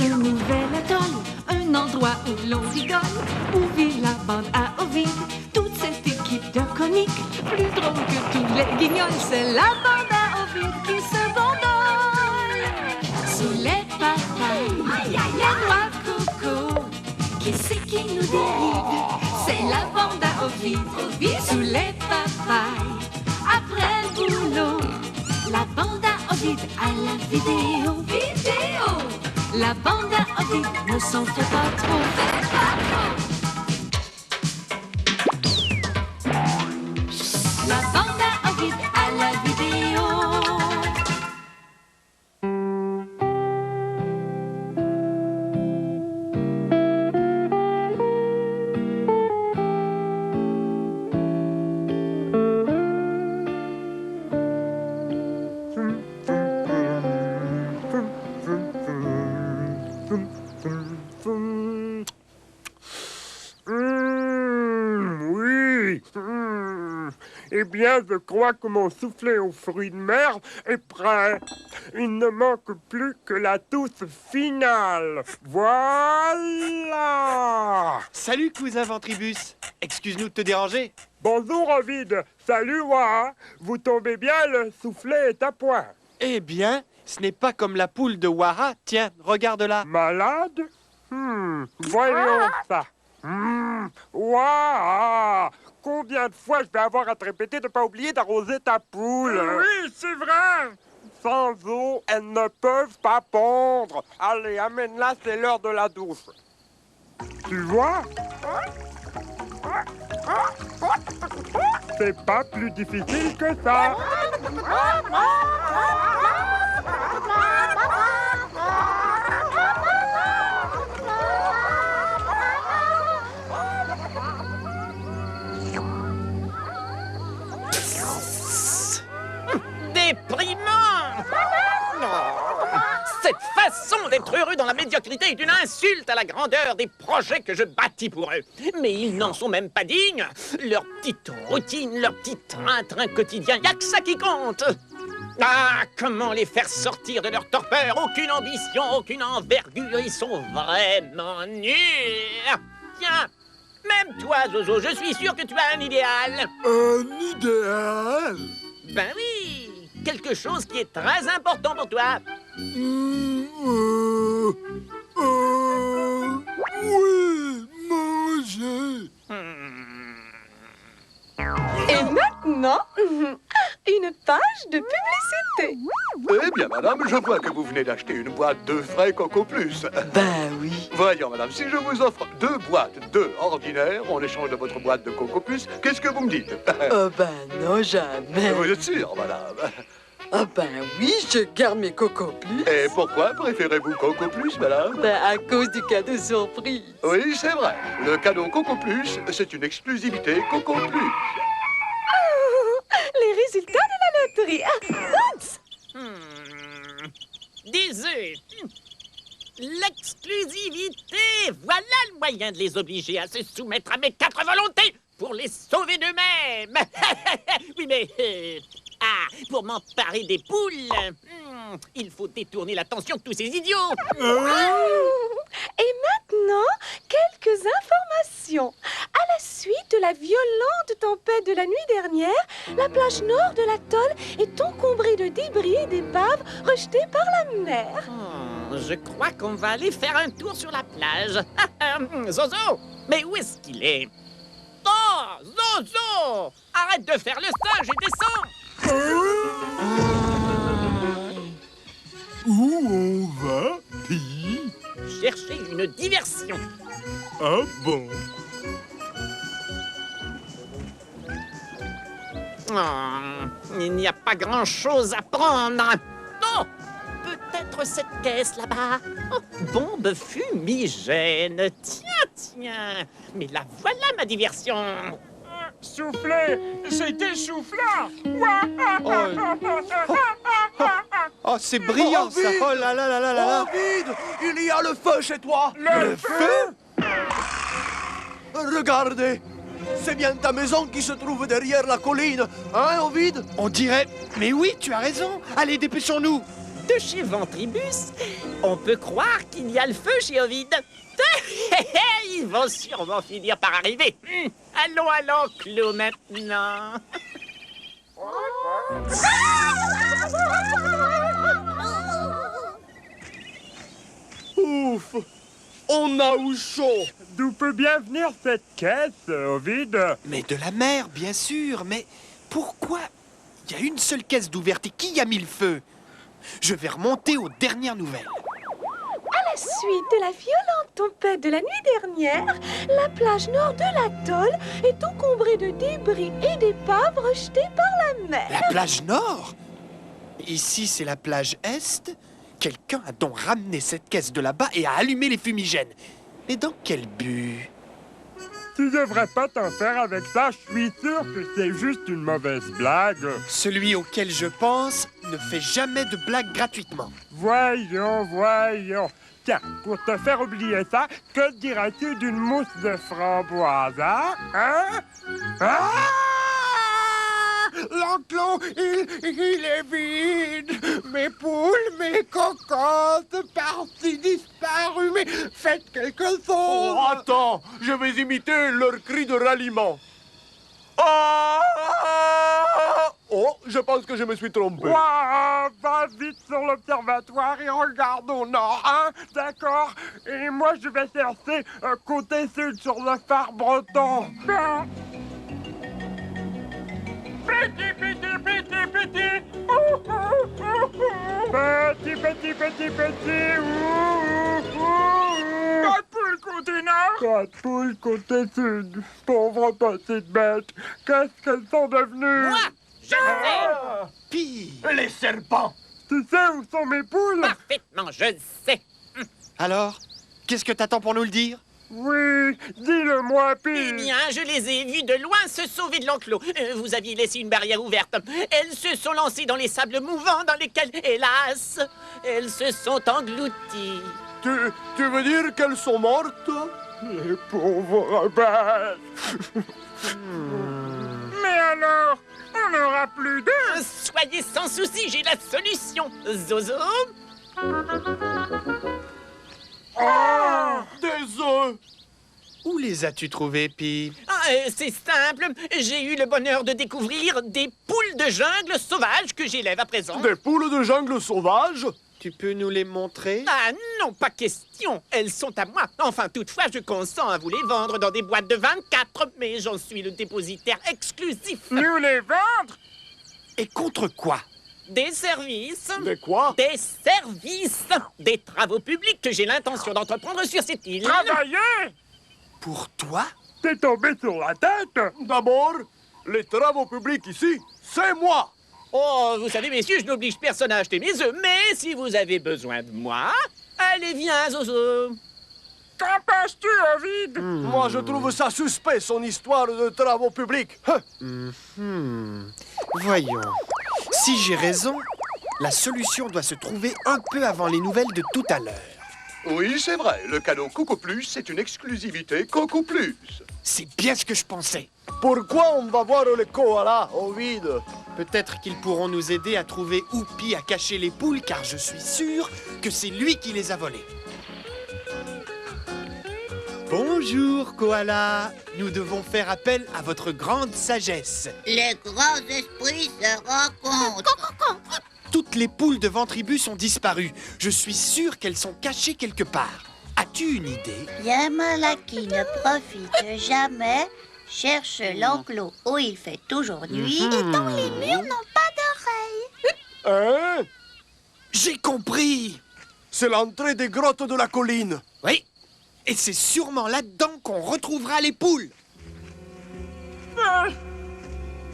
Un nouvel atoll, un endroit où l'on rigole, où vit la bande à Ovide. Toute cette équipe de comiques, plus drôle que tous les guignols, c'est la bande à Ovide qui se bandole. Sous les papayes, les noix de coco, qui c'est qui nous dérive? C'est la bande à Ovide. Sous les papayes, après le boulot, la bande à Ovide à la vidéo. La bande à Ovide ne s'en fait pas trop. La bande à Ovide à la vidéo. Oui. Eh bien, je crois que mon soufflé aux fruits de mer est prêt. Il ne manque plus que la touche finale. Voilà. Salut, cousin Ventribus. Excuse-nous de te déranger. Bonjour, Ovid. Salut, Waha. Vous tombez bien, le soufflé est à point. Eh bien, ce n'est pas comme la poule de Waha. Tiens, regarde-la. Malade? Voyons ça. Waouh! Combien de fois je vais avoir à te répéter de ne pas oublier d'arroser ta poule? Oui, c'est vrai! Sans eau, elles ne peuvent pas pondre. Allez, amène-la, c'est l'heure de la douche. Tu vois? C'est pas plus difficile que ça. Déprimant! Cette façon d'être heureux dans la médiocrité est une insulte à la grandeur des projets que je bâtis pour eux. Mais ils n'en sont même pas dignes. Leur petite routine, leur petit train-train quotidien, y'a que ça qui compte. Ah, comment les faire sortir de leur torpeur? Aucune ambition, aucune envergure, ils sont vraiment nuls. Tiens, même toi, Zozo, je suis sûr que tu as un idéal. Un idéal? Ben oui, quelque chose qui est très important pour toi. Oui, manger. Et maintenant, une page de publicité. Eh bien, madame, je vois que vous venez d'acheter une boîte de frais Coco Plus. Ben oui. Voyons, madame, si je vous offre 2 boîtes ordinaires en échange de votre boîte de Coco Plus, qu'est-ce que vous me dites? Ben non, jamais. Vous êtes sûr, madame? Ah ben oui, je garde mes Coco Plus. Et pourquoi préférez-vous Coco Plus, madame? Ben à cause du cadeau surprise. Oui, c'est vrai. Le cadeau Coco Plus, c'est une exclusivité Coco Plus. Les résultats de la loterie. Oups! Des œufs. L'exclusivité. Voilà le moyen de les obliger à se soumettre à mes 4 volontés pour les sauver d'eux-mêmes. Oui, mais... pour m'emparer des poules, il faut détourner l'attention de tous ces idiots. Et maintenant, quelques informations. À la suite de la violente tempête de la nuit dernière, la plage nord de l'atoll est encombrée de débris et d'épaves rejetés par la mer. Je crois qu'on va aller faire un tour sur la plage. Zozo, mais où est-ce qu'il est? Oh, Zozo! Arrête de faire le sage et descends! Où on va, Pi? Chercher une diversion. Ah bon? Il n'y a pas grand-chose à prendre. Oh, peut-être cette caisse là-bas. Oh, bombe fumigène. Tiens. Mais la voilà ma diversion. Soufflé, c'est essoufflant. Oh, c'est brillant, ça. Oh là là là là là là. Ovid, il y a le feu chez toi. Le feu? Regardez, c'est bien ta maison qui se trouve derrière la colline, hein, Ovid? On dirait... Mais oui, tu as raison. Allez, dépêchons-nous. de chez Ventribus, on peut croire qu'il y a le feu chez Ovide. Ils vont sûrement finir par arriver. Allons à l'enclos maintenant. Ouf! On a eu chaud! D'où peut bien venir cette caisse, Ovide? Mais de la mer, bien sûr. Mais pourquoi il y a une seule caisse d'ouverte et qui a mis le feu? Je vais remonter aux dernières nouvelles. À la suite de la violente tempête de la nuit dernière, la plage nord de l'atoll est encombrée de débris et d'épaves rejetées par la mer. La plage nord? Ici, c'est la plage est. Quelqu'un a donc ramené cette caisse de là-bas et a allumé les fumigènes. Mais dans quel but? Tu devrais pas t'en faire avec ça, je suis sûr que c'est juste une mauvaise blague. Celui auquel je pense ne fait jamais de blagues gratuitement. Voyons, voyons. Tiens, pour te faire oublier ça, que dirais-tu d'une mousse de framboise, hein? Ah! L'enclos, il est vide. Mes poules, mes cocottes, parties disparues, mais faites quelque chose. Oh, attends, je vais imiter leur cri de ralliement. Oh, je pense que je me suis trompé. Ouah, va vite sur l'observatoire et regarde au nord, hein? D'accord? Et moi, je vais chercher côté sud sur le phare breton. Petit. Ouh, ouh, ouh, ouh. Petit. Ouh. 4 poules côté nord. 4 poules côté sud. Pauvre petite bête. Qu'est-ce qu'elles sont devenues? Moi, je sais. Pire. Les serpents. Tu sais où sont mes poules? Parfaitement, je sais. Alors, qu'est-ce que t'attends pour nous le dire? Oui, dis-le-moi, Eh pile. bien, je les ai vues de loin se sauver de l'enclos. Vous aviez laissé une barrière ouverte. Elles se sont lancées dans les sables mouvants dans lesquels, hélas, elles se sont englouties. Tu veux dire qu'elles sont mortes? Les pauvres bêtes. Mais alors, on n'aura plus d'eux. Soyez sans souci, j'ai la solution. Zozo, Oh! Des œufs. Où les as-tu trouvés, Pi? c'est simple. J'ai eu le bonheur de découvrir des poules de jungle sauvages que j'élève à présent. Des poules de jungle sauvages? Tu peux nous les montrer? Ah non, pas question. Elles sont à moi. Enfin, toutefois, je consens à vous les vendre dans des boîtes de 24, mais j'en suis le dépositaire exclusif. Nous les vendre? Et contre quoi? Des services. Des quoi? Des services. Des travaux publics que j'ai l'intention d'entreprendre sur cette île. Travailler? Pour toi? T'es tombé sur la tête? D'abord, les travaux publics ici, c'est moi. Oh, vous savez, messieurs, je n'oblige personne à acheter mes œufs, mais si vous avez besoin de moi, allez, viens, Zozo. Qu'en penses-tu, Ovide? Moi, je trouve ça suspect, son histoire de travaux publics. Voyons. Si j'ai raison, la solution doit se trouver un peu avant les nouvelles de tout à l'heure. Oui, c'est vrai, le cadeau Coco Plus, c'est une exclusivité Coco Plus. C'est bien ce que je pensais. Pourquoi on va voir les koalas au vide? Peut-être qu'ils pourront nous aider à trouver où Pi a caché les poules, car je suis sûr que c'est lui qui les a volées. Bonjour, Koala. Nous devons faire appel à votre grande sagesse. Les grands esprits se rencontrent. Toutes les poules de Ventribus ont disparu. Je suis sûr qu'elles sont cachées quelque part. As-tu une idée? Yamala qui ne profite jamais cherche l'enclos où il fait toujours nuit et dont les murs n'ont pas d'oreilles. Hein? J'ai compris! C'est l'entrée des grottes de la colline. Oui, et c'est sûrement là-dedans qu'on retrouvera les poules.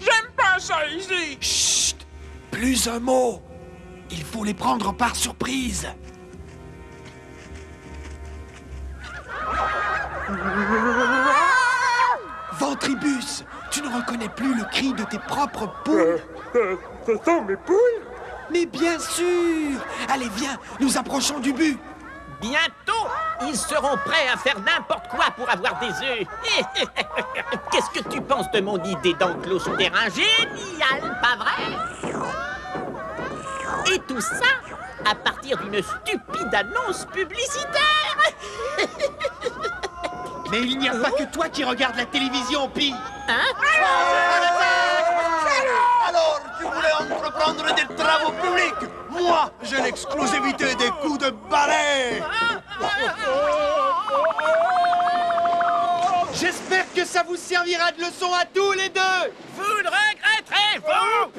J'aime pas ça ici. Chut! Plus un mot! Il faut les prendre par surprise. Ventribus, tu ne reconnais plus le cri de tes propres poules? Ce sont mes poules? Mais bien sûr! Allez, viens, nous approchons du but. Bientôt, ils seront prêts à faire n'importe quoi pour avoir des œufs. Qu'est-ce que tu penses de mon idée d'enclos souterrain? Génial, pas vrai? Et tout ça à partir d'une stupide annonce publicitaire. Mais il n'y a pas que toi qui regarde la télévision, Pi. Hein? Alors, tu voulais entreprendre des travaux publics? Moi, j'ai l'exclusivité des coups de balai. J'espère que ça vous servira de leçon à tous les deux. Vous ne regretterez, vous?